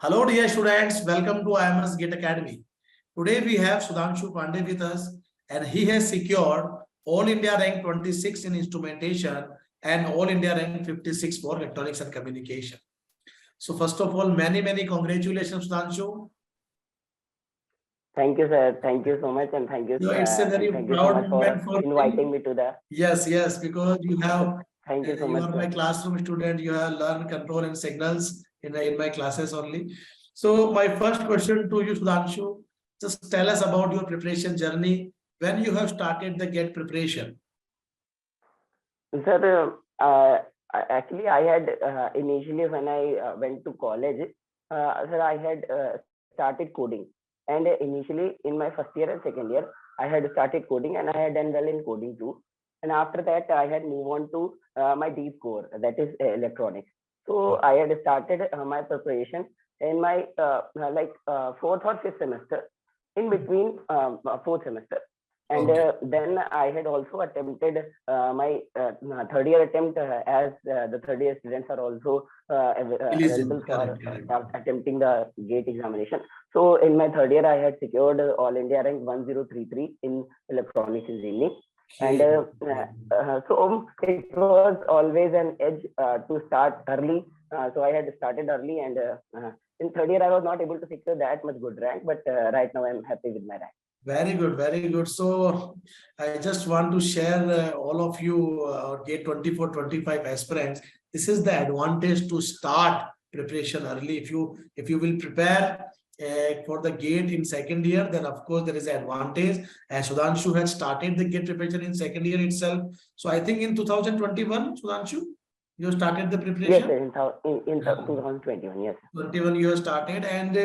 Hello, dear students. Welcome to IMS Gate Academy. Today we have Sudhanshu Pandey with us, and he has secured All India rank 26 in instrumentation and All India rank 56 for electronics and communication. So first of all, many congratulations, Sudhanshu. Thank you, sir. Thank you so much, and thank you. It's a very thank you so much proud moment for inviting me to the. Yes, because you have. Thank you so You much, are sir. my classroom student. You have learned control and signals in my classes only. So my first question to you, Sudhanshu, just tell us about your preparation journey. When you have started the GATE preparation? Sir, actually, I had initially when I went to college, sir, I had started coding, and initially in my first year and second year, I had started coding, and I had done well in coding too. And after that, I had moved on to my deep core, that is electronics. So I had started my preparation in my fourth or fifth semester, in between fourth semester. And then I had also attempted my third year attempt, as the third year students are also eligible for attempting the GATE examination. So in my third year, I had secured All India rank 1033 in electronics engineering. And so it was always an edge to start early. So I had started early, and in third year, I was not able to secure that much good rank, but right now I'm happy with my rank. Very good, very good. So I just want to share all of you GATE 24-25 aspirants. This is the advantage to start preparation early. If you will prepare for the GATE in second year, then of course there is an advantage. And Sudhanshu had started the GATE preparation in second year itself. So I think in 2021, Sudhanshu, you started the preparation? Yes, in 2021, yes. 21 you have started, and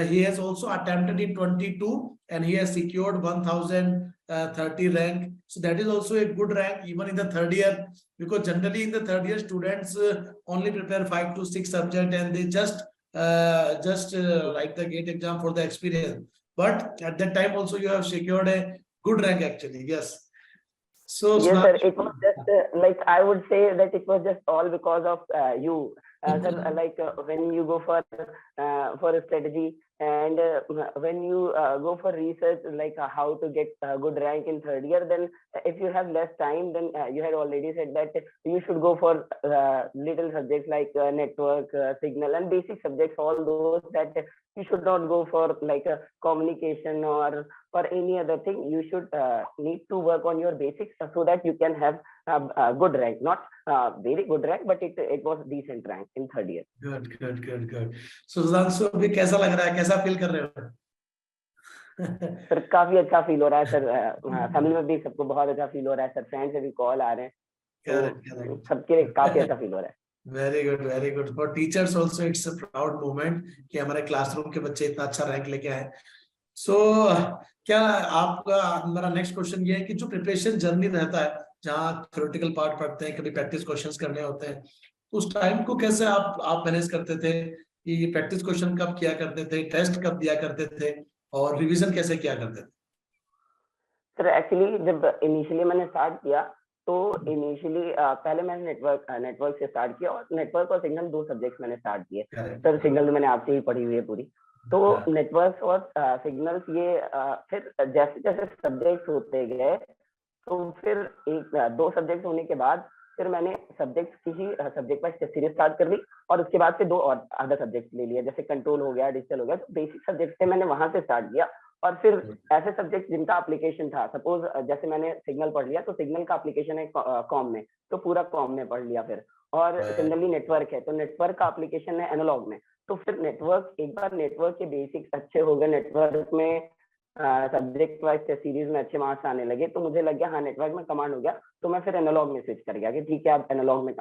he has also attempted in 22, and he has secured 1030 rank. So that is also a good rank even in the third year, because generally in the third year students only prepare 5 to 6 subjects, and they just write the GATE exam for the experience. But at that time also you have secured a good rank actually. Yes. So yes, sir, it was just like I would say that it was just all because of you. Sir, like when you go for a strategy, and when you go for research, like how to get a good rank in third year, then if you have less time, then you had already said that you should go for little subjects like network, signal, and basic subjects, all those that you should not go for like a communication or for any other thing. You should need to work on your basics so that you can have a good rank, not very good rank, but it was decent rank in third year. Good. So Sudhanshu, अभी कैसा लग रहा है, कैसा feel कर रहे हो? Sir काफी अच्छा फील हो रहा है सर, फैमिली में भी सबको बहुत अच्छा फील हो रहा है सर, फ्रेंड से भी कॉल आ रहे हैं, तो सबके काफी अच्छा फील हो रहा है. Very good for teachers also. It's a proud moment कि हमारे क्लासरूम के बच्चे इतना अच्छा रैंक लेके आए. सो क्या आपका मेरा नेक्स्ट क्वेश्चन ये है कि जो प्रिपरेशन जर्नी रहता है, जहाँ थ्योरेटिकल पार्ट पढ़ते हैं, कभी प्रैक्टिस क्वेश्चंस करने होते हैं, तो उस टाइम को कैसे आप मैनेज करते थे? कि प्रैक्टिस क्वेश्चन कब किया करते थे, टेस्ट कब दिया करते थे, और रिवीजन कैसे किया करते थे? सर एक्चुअली जब इनिशियली मैंने स्टार्ट किया, तो इनिशियली पहले मैंने नेटवर्क से स्टार्ट किया, और नेटवर्क और सिग्नल दो सब्जेक्ट्स मैंने स्टार्ट किए. सर सिग्नल मैंने आपसे ही पढ़ी हुई है पूरी, तो नेटवर्क और सिग्नल्स ये फिर जैसे जैसे सब्जेक्ट्स होते गए, तो फिर दो सब्जेक्ट होने के बाद फिर मैंने सब्जेक्ट की ही सब्जेक्ट वाइज सीरीज स्टार्ट कर ली, और उसके बाद फिर दो और अदर सब्जेक्ट ले लिया, जैसे कंट्रोल हो गया, डिजिटल हो गया. तो बेसिक सब्जेक्ट से मैंने वहां से स्टार्ट किया, और फिर ऐसे सब्जेक्ट जिनका एप्लीकेशन था, सपोज जैसे मैंने सिग्नल पढ़ लिया, तो सिग्नल का एप्लीकेशन है कॉम में, तो पूरा कॉम में पढ़ लिया. फिर और सिमिलरली नेटवर्क है, तो नेटवर्क का एप्लीकेशन है एनालॉग में, तो फिर नेटवर्क, एक बार नेटवर्क के बेसिक्स अच्छे हो गए, नेटवर्क में सब्जेक्ट वाइज सीरीज में अच्छे मार्क्स आने लगे, तो मुझे लग गया हाँ नेटवर्क में कमांड हो गया, तो मैं फिर एनालॉग में स्विच कर गया कि ठीक है अब एनालॉग में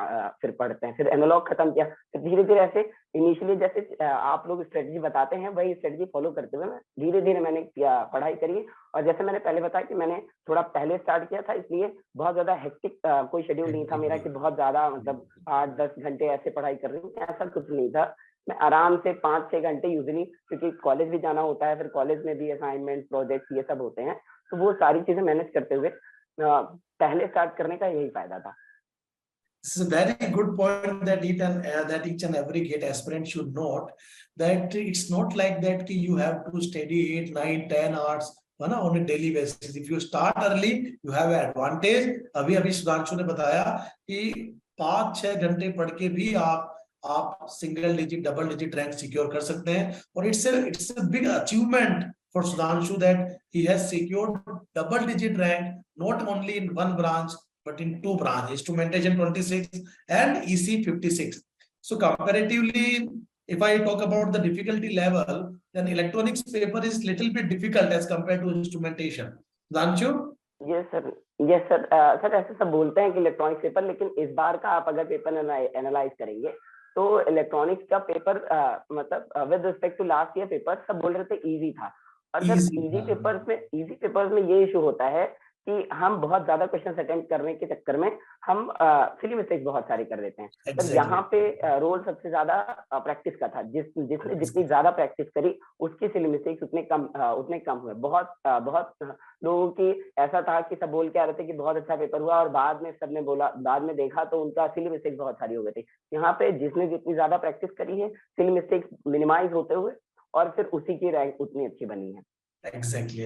फिर पढ़ते हैं. फिर एनालॉग खत्म किया, फिर धीरे धीरे ऐसे इनिशियली जैसे आप लोग स्ट्रेटजी बताते हैं, वही स्ट्रेटजी फॉलो करते हुए मैं धीरे धीरे मैंने पढ़ाई करी. और जैसे मैंने पहले बताया कि मैंने थोड़ा पहले स्टार्ट किया था, इसलिए बहुत ज्यादा हेक्टिक कोई शेड्यूल नहीं था मेरा कि बहुत ज्यादा मतलब 8-10 घंटे ऐसे पढ़ाई कर रही हूँ, ऐसा कुछ नहीं था. मैं आराम से 5-6 घंटे यूजली, क्योंकि कॉलेज भी जाना होता है, फिर कॉलेज में भी असाइनमेंट, प्रोजेक्ट, ये सब होते हैं, तो वो सारी चीजें मैनेज करते हुए पहले स्टार्ट करने का यही फायदा था. This is a very good point that that each and every GATE aspirant should note that it's not like that ki you have to study 8, 9, 10 hours on a daily basis. If you start early, you have an advantage. अभी सुधांशु ने बताया कि 5-6 घंटे पढ़ के भी आप single digit double digit rank secure कर सकते हैं और it's a big achievement for Sudhanshu that he has secured double digit rank not only in one branch but in 2 branches, instrumentation 26 and EC 56. So comparatively, if I talk about the difficulty level, then electronics paper is little bit difficult as compared to instrumentation. Sudhanshu? Yes sir, yes sir. Sir ऐसे सब बोलते हैं कि electronics paper, लेकिन इस बार का आप अगर पेपर एनालाइज करेंगे तो इलेक्ट्रॉनिक्स का पेपर मतलब with respect to last year paper सब बोल रहे थे इजी था। और सर इजी पेपर्स में ये इशू होता है कि हम बहुत ज्यादा क्वेश्चन अटेम्प्ट करने के चक्कर में हम सिली मिस्टेक्स बहुत सारी कर देते हैं। exactly. तो यहाँ पे रोल सबसे ज्यादा प्रैक्टिस का था। जिसने जितनी ज्यादा प्रैक्टिस करी उसकी सिली मिस्टेक्स उतने कम हुए। बहुत लोगों की ऐसा था कि सब बोल के आ रहे थे कि बहुत अच्छा पेपर हुआ और बाद में सबने बोला, बाद में देखा तो उनका सिली मिस्टेक्स बहुत सारी हो गई थी। यहाँ पे जिसने जितनी ज्यादा प्रैक्टिस करी है सिली मिस्टेक्स मिनिमाइज होते हुए और फिर उसी की रैंक उतनी अच्छी बनी है। Exactly.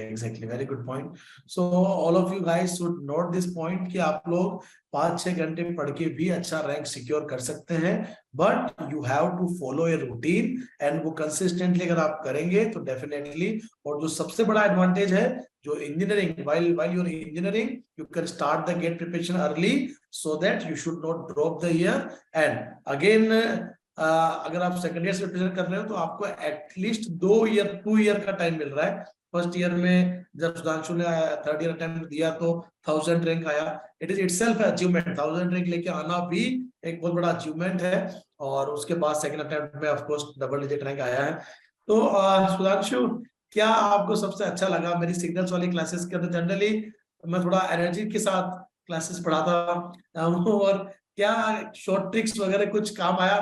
Very good point. So all of you guys should note this point कि आप लोग 5-6 घंटे पढ़ के भी अच्छा रैंक सिक्योर कर सकते हैं, but you have to follow a routine and वो consistently अगर आप करेंगे तो definitely। और जो सबसे बड़ा advantage है जो engineering, while you're engineering you can start the GATE preparation early so that you should not drop the year। and again अगर आप सेकंड ईयर से प्रिपेयर कर रहे हो तो आपको एटलीस्ट 2 ईयर का टाइम मिल रहा है। फर्स्ट ईयर में जब सुधांशु ने थर्ड ईयर अटेम्प्ट दिया तो 1000 रैंक आया। It is itself achievement. 1000 rank लेके आना भी एक बहुत बड़ा अचीवमेंट है। और उसके बाद सेकंड अटेम्प्ट में of course double digit rank आया है। तो सुधांशु, क्या आपको सबसे अच्छा लगा मेरी सिग्नल्स वाली क्लासेस के अंदर? जनरली मैं थोड़ा एनर्जी के साथ क्लासेस पढ़ाता और क्या शॉर्ट ट्रिक्स वगैरह कुछ काम आया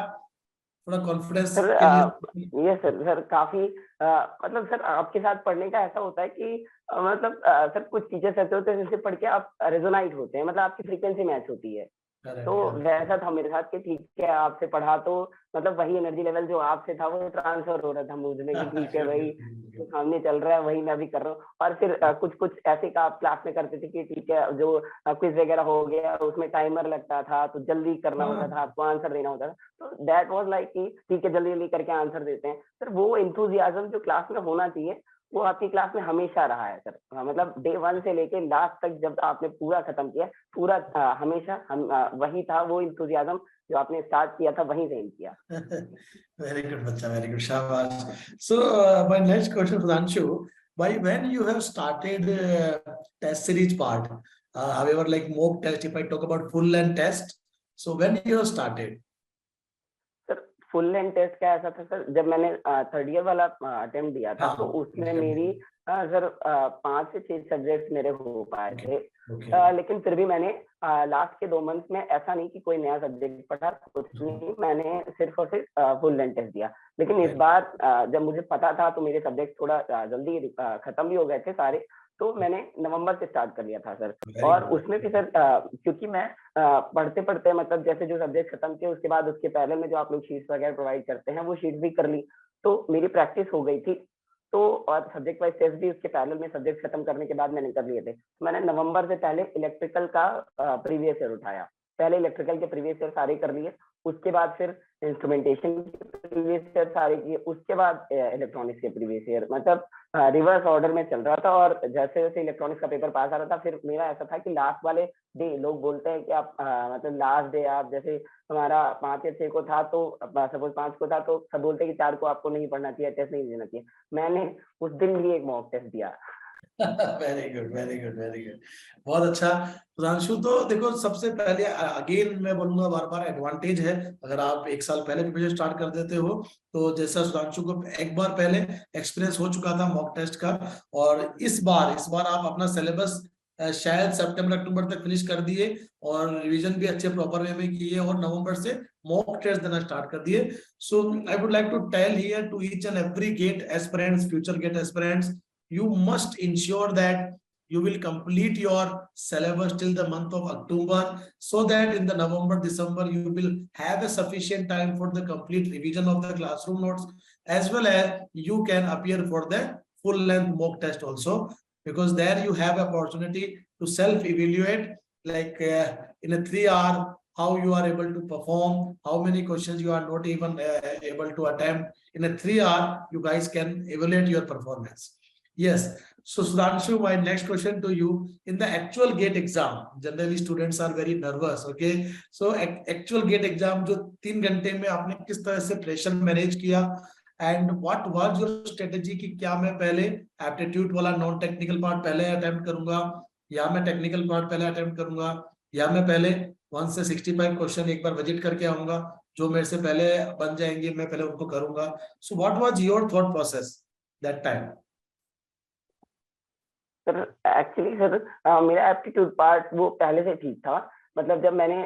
थोड़ा कॉन्फिडेंस के लिए? ये सर काफी मतलब सर आपके साथ पढ़ने का ऐसा होता है कि मतलब सर कुछ टीचर्स ऐसे होते हैं जिनसे पढ़ के आप रेजोनाइट होते हैं, मतलब आपकी फ्रीक्वेंसी मैच होती है। तो वैसा था मेरे साथ कि ठीक है आपसे पढ़ा तो मतलब वही एनर्जी लेवल जो आपसे था वो ट्रांसफर हो रहा था मुझ में कि ठीक है वही जो सामने चल रहा है वही मैं भी कर रहा हूँ। और फिर कुछ ऐसे का आप क्लास में करते थे कि ठीक है जो क्विज वगैरह हो गया उसमें टाइमर लगता था तो जल्दी करना होता था, आपको आंसर देना होता था। तो दैट वाज लाइक कि ठीक है जल्दी करके आंसर देते हैं। सर वो एंथुसियाज्म जो क्लास में होना चाहिए वो आपकी क्लास में हमेशा रहा है सर। मतलब डे 1 से लेके लास्ट तक जब आपने पूरा खत्म किया पूरा हमेशा हम वही था, वो एंथुसियाज्म जो आपने स्टार्ट किया था वहीं से किया। वेरी गुड बच्चा, वेरी गुड, शाबाश। So my next question Sudhanshu, by when you have started test series part, however like mock test, if I talk about full length test, so when you have started? Full length test का ऐसा था sir, जब मैंने third year वाला attempt दिया था तो उसमें मेरी सर 5 से 6 सब्जेक्ट्स मेरे हो पाए थे। लेकिन फिर भी मैंने लास्ट के 2 मंथ्स में ऐसा नहीं कि कोई नया सब्जेक्ट पढ़ा, कुछ नहीं, मैंने सिर्फ और सिर्फ फुल लेंथ टेस्ट दिया। लेकिन इस बार जब मुझे पता था तो मेरे सब्जेक्ट थोड़ा जल्दी खत्म भी हो गए थे सारे, तो मैंने नवंबर से स्टार्ट कर लिया था सर। और उसमें भी सर क्योंकि मैं पढ़ते पढ़ते मतलब जैसे जो सब्जेक्ट खत्म किए उसके बाद उसके पहले में जो आप लोग शीट्स वगैरह प्रोवाइड करते हैं वो शीट भी कर ली, तो मेरी प्रैक्टिस हो गई थी। तो और सब्जेक्ट वाइज टेस्ट भी उसके पैरेलल में सब्जेक्ट खत्म करने के बाद मैंने कर लिए थे। तो मैंने नवंबर से पहले इलेक्ट्रिकल का प्रीवियस ईयर उठाया, पहले इलेक्ट्रिकल के प्रीवियस ईयर सारे कर लिए, उसके बाद फिर इंस्ट्रूमेंटेशन के प्रीवियस ईयर सारे किए, उसके बाद इलेक्ट्रॉनिक्स के प्रीवियस ईयर, मतलब रिवर्स ऑर्डर में चल रहा था। और जैसे जैसे इलेक्ट्रॉनिक्स का पेपर पास आ रहा था फिर मेरा ऐसा था कि लास्ट वाले डे लोग बोलते हैं कि आप मतलब लास्ट डे आप जैसे हमारा 5 या 6 को था तो सपोज 5 को था तो सब बोलते हैं कि 4 को आपको नहीं पढ़ना चाहिए, टेस्ट नहीं देना चाहिए। मैंने उस दिन भी एक मॉक टेस्ट दिया। Very good, very good, very good, बहुत अच्छा। सुधांशु, तो देखो सबसे पहले अगेन मैं बोलूंगा बार बार एडवांटेज है अगर आप 1 साल पहले प्रिपरेशन स्टार्ट कर देते हो। तो जैसा सुधांशु को एक बार पहले एक्सपीरियंस हो चुका था मॉक टेस्ट का, और इस बार आप अपना सिलेबस शायद सितंबर अक्टूबर तक फिनिश कर दिए और रिवीजन भी अच्छे प्रॉपर वे में किए और नवंबर से मॉक टेस्ट देना स्टार्ट कर दिए। So I would like to tell here to each and every GATE aspirants, future GATE aspirants, you must ensure that you will complete your syllabus till the month of October, so that in the November, December, you will have a sufficient time for the complete revision of the classroom notes, as well as you can appear for the full length mock test also, because there you have opportunity to self-evaluate, like in a 3 hour, how you are able to perform, how many questions you are not even able to attempt. In a 3 hour, you guys can evaluate your performance. Yes. So Sudhanshu, my next question to you: in the actual GATE exam, generally students are very nervous. Okay, so actual GATE exam जो 3 घंटे में आपने किस तरह से pressure manage किया, and what was your strategy कि क्या मैं पहले एप्टीट्यूड वाला नॉन टेक्निकल पार्ट पहले अटेम्प्ट करूंगा, या मैं टेक्निकल पार्ट पहले अटेम्प्ट करूंगा, या मैं पहले 1 से 65 क्वेश्चन एक बार विजिट करके आऊंगा, जो मेरे से पहले बन जाएंगे मैं पहले उनको करूंगा. So what was your thought process that time? Sir actually sir मेरा एप्टीट्यूड पार्ट वो पहले से ठीक था. मतलब जब मैंने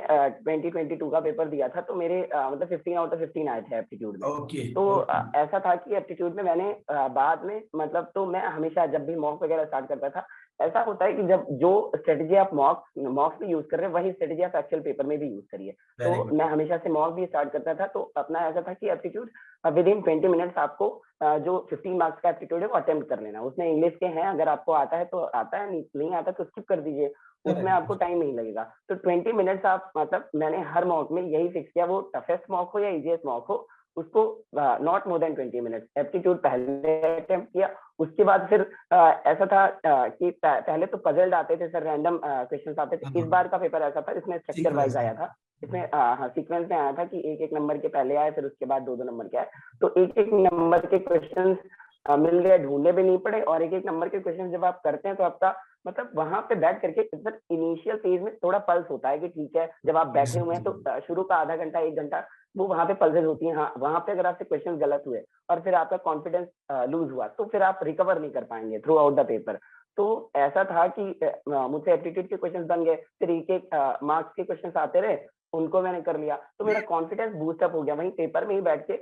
2022 का पेपर दिया था तो मेरे मतलब 15 आउट ऑफ 15 आए थे एप्टीट्यूड में. तो ऐसा था कि एप्टीट्यूड में मैंने बाद में मतलब तो मैं हमेशा जब भी मॉक वगैरह स्टार्ट करता था, ऐसा होता है कि जब जो स्ट्रेटेजी आप मॉक में यूज कर रहे हैं वही स्ट्रेटेजी आप एक्चुअल पेपर में भी यूज करिए. तो मैं हमेशा से मॉक भी स्टार्ट करता था. तो अपना ऐसा था कि एप्टीट्यूड विद इन 20 मिनट्स आपको जो 15 मार्क्स का एप्टीट्यूड है वो अटेम्प्ट कर लेना. उसमें इंग्लिश के हैं, अगर आपको आता है तो आता है, नहीं आता तो स्किप कर दीजिए, उसमें आपको टाइम नहीं लगेगा. तो 20 मिनट्स आप मतलब मैंने हर मॉक में यही फिक्स किया, वो टफेस्ट मॉक हो या इजीएस्ट मॉक हो, उसको not more than 20 minutes aptitude पहले अटेम्प्ट किया. उसके बाद फिर ऐसा था कि पहले तो पजल्ड आते थे सर, रैंडम क्वेश्चंस आते थे. इस बार का पेपर ऐसा था, इसमें स्ट्रक्चर वाइज आया था. इसमें हाँ सीक्वेंस में आया था कि एक एक नंबर के पहले आए, फिर उसके बाद 2-2 नंबर के आए. तो एक एक नंबर के क्वेश्चंस मिल गए, ढूंढने भी नहीं पड़े. और एक एक नंबर के क्वेश्चन जब आप करते हैं तो आपका मतलब वहां पे बैठ करके इनिशियल फेज में थोड़ा पल्स होता है कि ठीक है, जब आप बैठे हुए हैं तो शुरू का आधा घंटा 1 घंटा वो वहां पे पल्सेस होती हैं. हाँ, वहां पे अगर आपसे क्वेश्चन गलत हुए और फिर आपका कॉन्फिडेंस लूज हुआ तो फिर आप रिकवर नहीं कर पाएंगे थ्रू आउट द पेपर. तो ऐसा था कि मुझसे एप्टीट्यूड के क्वेश्चंस बन गए, फिर एक एक मार्क्स के क्वेश्चंस आते रहे, उनको मैंने कर लिया. तो मेरा कॉन्फिडेंस बूस्ट अप हो गया. वहीं पेपर में ही बैठ के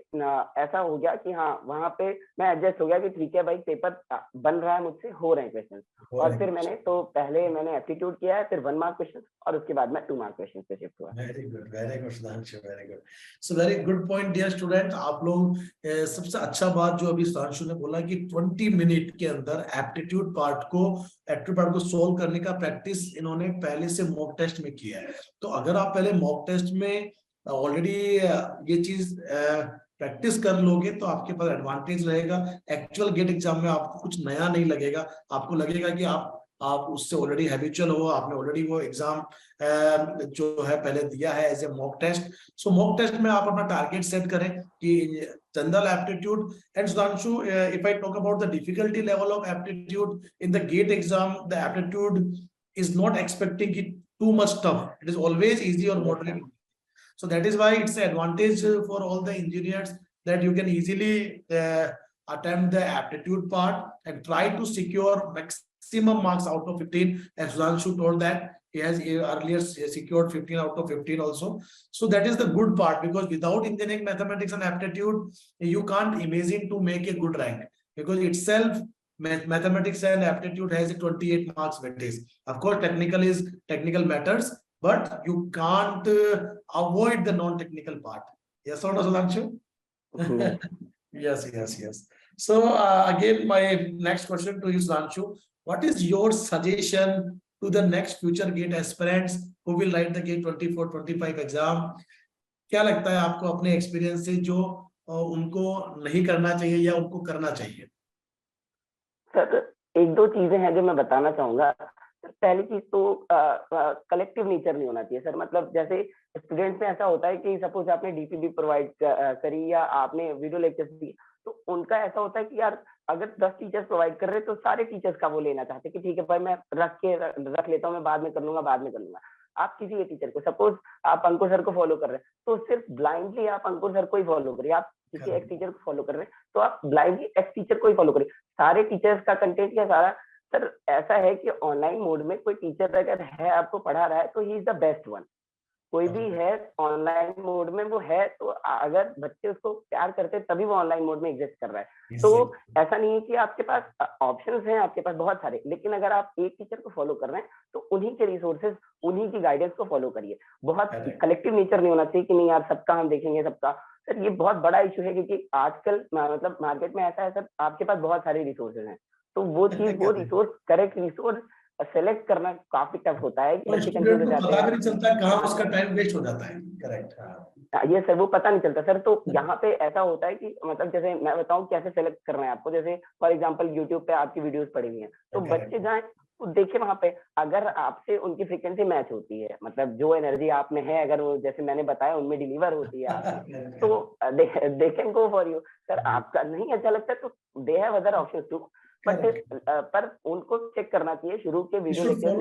ऐसा हो गया कि हाँ वहां पे मैं एडजस्ट हो गया कि ठीक है भाई, पेपर बन रहा है, मुझसे हो रहे हैं क्वेश्चन. और फिर मैंने तो पहले मैंने एप्टीट्यूड किया है, फिर 1 मार्क क्वेश्चन, और उसके बाद मैं 2 मार्क क्वेश्चन पे शिफ्ट हुआ. Very good Sudhanshu, very good. So very good point dear student. आप लोग सबसे अच्छा बात जो अभी सुधांशु ने बोला कि 20 मिनट के अंदर एप्टीट्यूड पार्ट को सोल्व करने का प्रैक्टिस इन्होंने पहले से मॉक टेस्ट में किया है. तो अगर आप पहले मॉक टेस्ट में ऑलरेडी ये चीज प्रैक्टिस कर लोगे तो आपके पास एडवांटेज रहेगा. एक्चुअल गेट एग्जाम में आपको कुछ नया नहीं लगेगा, आपको लगेगा कि आप उससे ऑलरेडी हैबिचुअल हो, आपने ऑलरेडी वो एग्जाम जो है पहले दिया है as a mock test. So mock test में आप अपना टारगेट सेट करें कि general aptitude. And Sudhanshu, if I talk about the difficulty level of aptitude in the GATE exam, the aptitude is not expecting it too much tough. It is always easy or moderate. So that is why it's an advantage for all the engineers that you can easily attempt the aptitude part and try to secure maximum marks out of 15. As Sudhanshu told that he has earlier secured 15 out of 15 also. So that is the good part, because without engineering mathematics and aptitude, you can't imagine to make a good rank, because itself mathematics and aptitude has a 28 marks weightage. Of course technical matters, but you can't avoid the non-technical part. Yes or no, Sudhanshu? Yes. So again, my next question to you, Sudhanshu: what is your suggestion to the next future GATE aspirants who will write the GATE 24-25 exam? क्या लगता है आपको अपने experience से जो उनको नहीं करना चाहिए या उनको करना चाहिए? सर 1-2 चीजें हैं जो मैं बताना चाहूंगा. पहली चीज तो कलेक्टिव नेचर नहीं होना चाहिए सर. मतलब जैसे स्टूडेंट्स में ऐसा होता है कि सपोज आपने डीपीडी प्रोवाइड करी या आपने वीडियो लेक्चर्स दिए, तो उनका ऐसा होता है कि यार अगर 10 टीचर्स प्रोवाइड कर रहे हैं तो सारे टीचर्स का वो लेना चाहते हैं कि ठीक है भाई मैं रख लेता हूँ, मैं बाद में कर लूंगा. आप किसी एक टीचर को, सपोज आप अंकुर सर को फॉलो कर रहे हैं, तो सिर्फ ब्लाइंडली आप अंकुर सर को ही फॉलो करिए. आप किसी एक टीचर को फॉलो कर रहे हैं तो आप ब्लाइंडली एक्स टीचर को ही फॉलो करिए. सारे टीचर्स का कंटेंट या सारा सर ऐसा है कि ऑनलाइन मोड में कोई टीचर अगर है आपको पढ़ा रहा है तो he is the best one. कोई भी है ऑनलाइन मोड में, वो है तो अगर बच्चे उसको प्यार करते हैं तभी वो ऑनलाइन मोड में एग्जिस्ट कर रहा है। तो ऐसा नहीं है कि आपके पास ऑप्शंस हैं, आपके पास बहुत सारे, लेकिन अगर आप एक टीचर को फॉलो कर रहे हैं तो उन्हीं के रिसोर्सेज, उन्हीं की गाइडेंस को फॉलो करिए। बहुत कलेक्टिव नेचर नहीं होना चाहिए कि नहीं यार सबका हम देखेंगे सबका। सर ये बहुत बड़ा इशू है, क्योंकि आजकल मतलब मार्केट में ऐसा है सर, आपके पास बहुत सारे रिसोर्सेज हैं, तो वो चीज, वो रिसोर्स, करेक्ट रिसोर्स सेलेक्ट करना काफी टफ होता है कि बच्चे कंफ्यूज हो जाते हैं। पता भी नहीं चलता कहाँ उसका टाइम वेस्ट हो जाता है। करेक्ट। ये सर वो पता नहीं चलता सर। तो यहाँ पे ऐसा होता है कि मतलब जैसे मैं बताऊं कैसे सेलेक्ट करना है आपको, जैसे फॉर एग्जांपल यूट्यूब पे आपकी वीडियोस पड़ी हुई हैं, तो बच्चे जाएं तो देखें वहां पे, अगर आपसे उनकी फ्रीक्वेंसी मैच होती है, मतलब जो एनर्जी आप में है अगर वो जैसे मैंने बताया उनमें डिलीवर होती है आपकी, तो they can go for you. Sir आपका नहीं अच्छा लगता है तो they have other options too, but पर उनको चेक करना चाहिए शुरू के वीडियो लेक्चर्स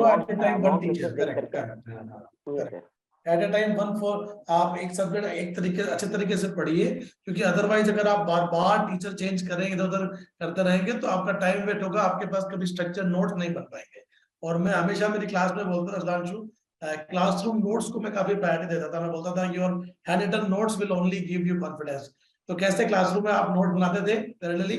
देख करके। At a time one for आप एक सब्जेक्ट एक तरीके अच्छे तरीके से पढ़िए, क्योंकि अदरवाइज अगर आप बार बार टीचर चेंज करेंगे, इधर उधर करते रहेंगे तो आपका टाइम वेस्ट होगा, आपके पास कभी स्ट्रक्चर नोट्स नहीं बन पाएंगे। और मैं हमेशा मेरी क्लास में बोलता था सुधांशु, क्लासरूम नोट्स को मैं काफी प्रायोरिटी देता था। मैं बोलता था your hand written notes will only give you confidence. तो कैसे क्लासरूम में आप नोट बनाते थे पैरेलली?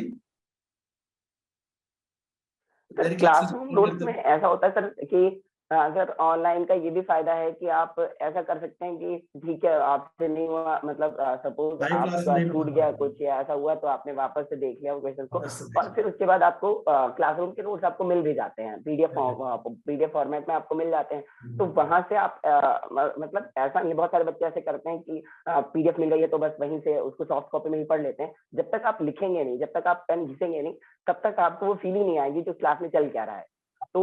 सर क्लासरूम नोट्स में ऐसा होता है सर कि सर ऑनलाइन का ये भी फायदा है कि आप ऐसा कर सकते हैं कि ठीक है आपसे नहीं हुआ, मतलब सपोज आपका छूट गया कुछ या ऐसा हुआ तो आपने वापस से देख लिया क्वेश्चन को, और फिर उसके बाद आपको क्लासरूम के नोट्स आपको मिल भी जाते हैं, पीडीएफ फॉर्मेट में आपको मिल जाते हैं। तो वहां से आप मतलब ऐसा नहीं, बहुत सारे बच्चे ऐसे करते हैं कि पीडीएफ मिल गई है तो बस वहीं से उसको सॉफ्ट कॉपी में ही पढ़ लेते हैं। जब तक आप लिखेंगे नहीं, जब तक आप पेन घिसेंगे नहीं, तब तक आपको वो फीलिंग नहीं आएगी जो क्लास में चल क्या रहा है। तो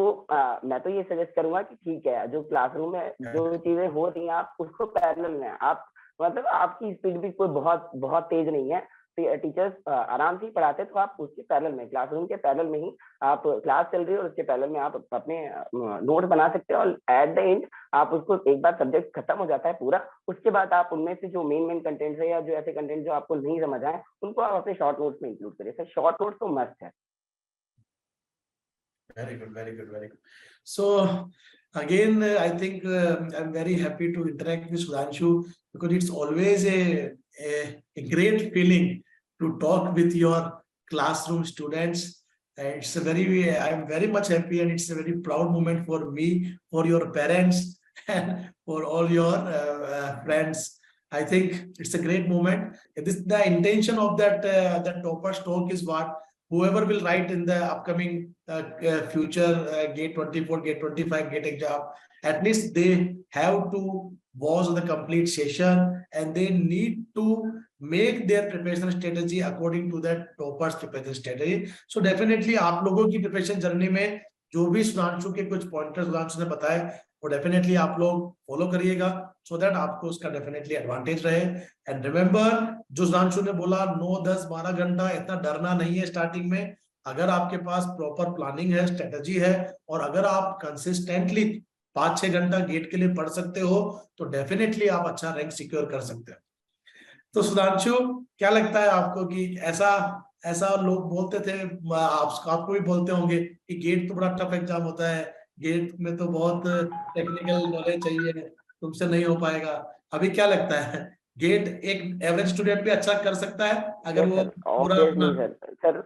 मैं तो ये सजेस्ट करूंगा कि ठीक है जो क्लासरूम में जो चीजें हो रही हैं आप उसको पैरेलल में, आप मतलब आपकी स्पीड भी कोई बहुत बहुत तेज नहीं है, टीचर्स आराम से ही पढ़ाते, तो आप उसके पैरेलल में, क्लासरूम के पैरेलल में ही आप क्लास चल रही है और उसके पैरेलल में आप अपने नोट बना सकते हो, और एट द एंड आप उसको एक बार सब्जेक्ट खत्म हो जाता है पूरा, उसके बाद आप उनमें से जो मेन कंटेंट है या जो ऐसे कंटेंट जो आपको नहीं समझ आए उनको आप अपने शॉर्ट नोट्स में इंक्लूड करिए। सर शॉर्ट नोट्स तो मस्ट है। Very good, very good, very good. So again, I think I'm very happy to interact with Sudhanshu, because it's always a great feeling to talk with your classroom students. And it's a I'm very much happy, and it's a very proud moment for me, for your parents, and for all your friends. I think it's a great moment. The intention of that Toppers talk is what whoever will write in the upcoming future GATE 24, GATE 25, GATE exam, at least they have to watch the complete session, and they need to make their preparation strategy according to that toppers preparation strategy. So definitely आप लोगों की preparation journey में जो भी सुधांशु के कुछ pointers Sudhanshu ने बताए वो डेफिनेटली आप लोग फॉलो करिएगा, सो दैट आपको उसका डेफिनेटली एडवांटेज रहे। एंड रिमेंबर जो सुधांशु ने बोला 9, 10, 12 घंटा, इतना डरना नहीं है स्टार्टिंग में। अगर आपके पास प्रॉपर प्लानिंग है, स्ट्रेटजी है, और अगर आप कंसिस्टेंटली 5-6 घंटा गेट के लिए पढ़ सकते हो तो डेफिनेटली आप अच्छा रैंक सिक्योर कर सकते हो। तो सुधांशु क्या लगता है आपको कि ऐसा लोग बोलते थे, आपको भी बोलते होंगे कि गेट तो बड़ा टफ एग्जाम होता है, गेट में तो बहुत टेक्निकल नॉलेज चाहिए, तुमसे नहीं हो पाएगा। अभी क्या लगता है, गेट एक एवरेज स्टूडेंट भी अच्छा कर सकता है अगर वो पूरा अपना? सर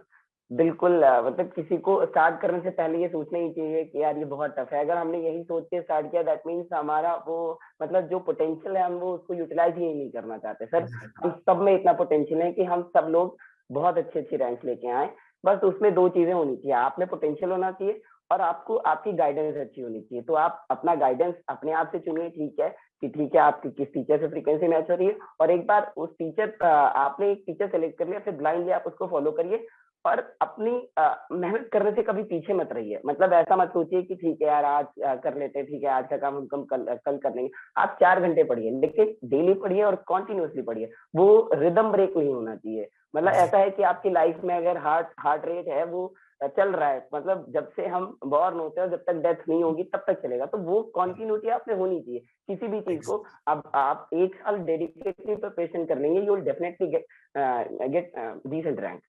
बिल्कुल, मतलब किसी को स्टार्ट करने से पहले ये सोचना ही चाहिए कि यार ये बहुत टफ है। अगर हमने यही सोच के स्टार्ट किया दैट मीन्स हमारा वो मतलब जो पोटेंशियल है हम वो उसको यूटिलाइज ही नहीं करना चाहते। सर हम सब में इतना पोटेंशियल है कि हम सब लोग बहुत अच्छी रैंक लेके आए, बस उसमें 2 चीजें होनी चाहिए, आप में पोटेंशियल होना चाहिए और आपको आपकी गाइडेंस अच्छी होनी चाहिए। तो आप अपना गाइडेंस अपने आप से चुनिए, ठीक है कि ठीक है आपकी किस टीचर से फ्रीक्वेंसी मैच हो रही है, और एक बार उस टीचर आपने एक टीचर सेलेक्ट कर लिया, फिर ब्लाइंडली आप उसको फॉलो करिए, और अपनी मेहनत करने से कभी पीछे मत रहिए। मतलब ऐसा मत सोचिए कि ठीक है यार आज कर लेते हैं, ठीक है आज का काम हम कल कर लेंगे। आप 4 घंटे पढ़िए, लेकिन डेली पढ़िए और कॉन्टिन्यूसली पढ़िए, वो रिदम ब्रेक नहीं होना चाहिए। मतलब ऐसा है कि आपकी लाइफ में अगर हार्ट रेट है वो चल रहा है, मतलब जब से हम बॉर्न होते हैं जब तक डेथ नहीं होगी तब तक चलेगा, तो वो कंटिन्यूटी आप में होनी चाहिए किसी भी चीज को। अब आप 1 साल डेडिकेटली प्रिपरेशन कर लेंगे, you will definitely get decent rank.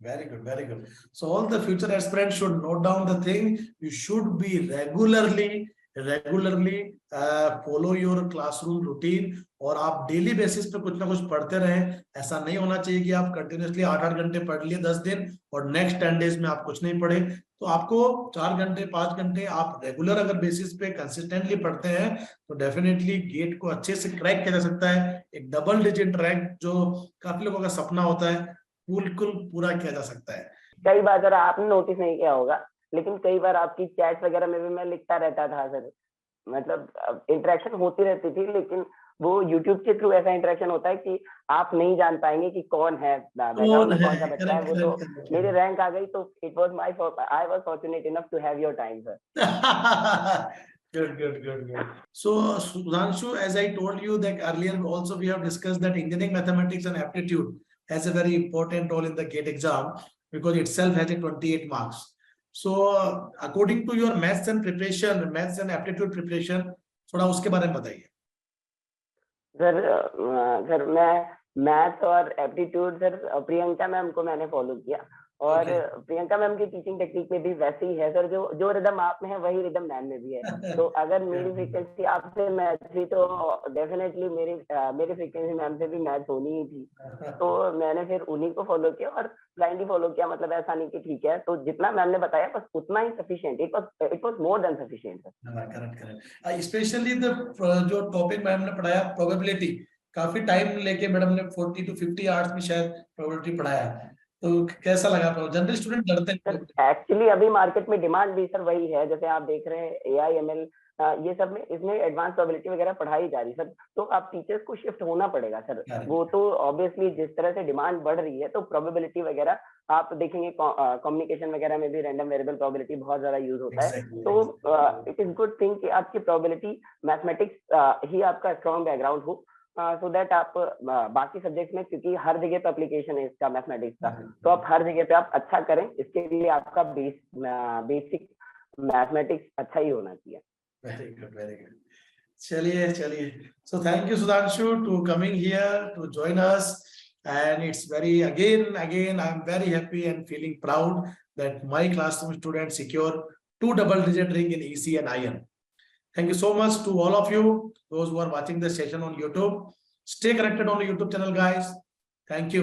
Very good, very good. So all the future aspirants should note down the thing. You should be regularly regularly follow your classroom routine, और आप daily basis पे कुछ ना कुछ पढ़ते रहें। ऐसा नहीं होना चाहिए कि आप कंटिन्यूसली 8-8 घंटे पढ़ लिए 10 दिन और नेक्स्ट 10 डेज में आप कुछ नहीं पढ़े। तो आपको 4 घंटे 5 घंटे आप रेगुलर अगर बेसिस पे कंसिस्टेंटली पढ़ते हैं तो डेफिनेटली गेट को अच्छे से क्रैक किया जा सकता है। एक डबल डिजिट रैंक जो काफी लोगों का सपना होता है, बिल्कुल पूरा किया जा सकता है। कई बार सर आपने नोटिस नहीं किया होगा, लेकिन कई बार आपकी चैट वगैरह में भी मैं लिखता रहता था सर, मतलब इंटरेक्शन होती रहती थी, लेकिन वो यूट्यूब के थ्रू ऐसा इंटरेक्शन होता है कि आप नहीं जान पाएंगे कि कौन है बैकग्राउंड में, कौन सा बच्चा है। वो तो मेरी रैंक आ गई, तो it was my I was fortunate enough to have your time sir. Good. So, Sudhanshu, as I told you that earlier, also we have discussed that engineering mathematics and aptitude has a very important role in the GATE exam because itself has a 28 marks. So, according to your maths and aptitude preparation, थोड़ा उसके बारे में बताइए। Sir मैं maths और aptitude sir Priyanka ma'am को मैंने follow किया, और प्रियंका मैम की टीचिंग टेक्निक में भी वैसे ही है सर, जो रिदम आप में है वही रिदम मैम में भी है। तो अगर मेरी फ्रीक्वेंसी आपसे मैच थी तो डेफिनेटली मेरी फ्रीक्वेंसी मैम से भी मैच होनी ही थी। तो मैंने फिर उन्हीं को फॉलो किया और ब्लाइंडली फॉलो किया, मतलब ऐसा नहीं कि ठीक है तो जितना मैम ने बताया बस उतना ही sufficient, it was more than sufficient sir. Correct. Specially जो टॉपिक मैम ने पढ़ाया प्रोबेबिलिटी, काफी टाइम लेके मैडम ने 40 to 50 आवर्स में शायद प्रोबेबिलिटी पढ़ाया, तो कैसा लगा? जनरल स्टूडेंट डरते हैं एक्चुअली अभी मार्केट में डिमांड भी सर वही है, जैसे आप देख रहे हैं एआई एमएल ये सब में इसमें एडवांस प्रोबेबिलिटी वगैरह पढ़ाई जा रही है सर। तो आप टीचर्स को शिफ्ट होना पड़ेगा सर, वो तो ऑब्वियसली जिस तरह से डिमांड बढ़ रही है तो प्रोबेबिलिटी वगैरह आप देखेंगे कम्युनिकेशन वगैरह में भी रैंडम वेरिएबल प्रोबेबिलिटी बहुत ज्यादा यूज होता है। तो इट इज गुड थिंग कि आपकी प्रोबेबिलिटी मैथमेटिक्स ही आपका स्ट्रॉन्ग बैकग्राउंड हो, सो दैट आप बाकी सब्जेक्ट में, क्योंकि हर जगह पे एप्लीकेशन है इसका मैथमेटिक्स का, तो आप हर जगह पे आप अच्छा करें, इसके लिए आपका बेसिक मैथमेटिक्स अच्छा ही होना चाहिए। Very good. चलिए so thank you Sudhanshu to coming here to join us, and it's very again I'm very happy and feeling proud that my classroom students secure 2 double-digit ring in EC and IN. Thank you so much to all of you, those who are watching the session on YouTube. Stay connected on the YouTube channel, guys. Thank you.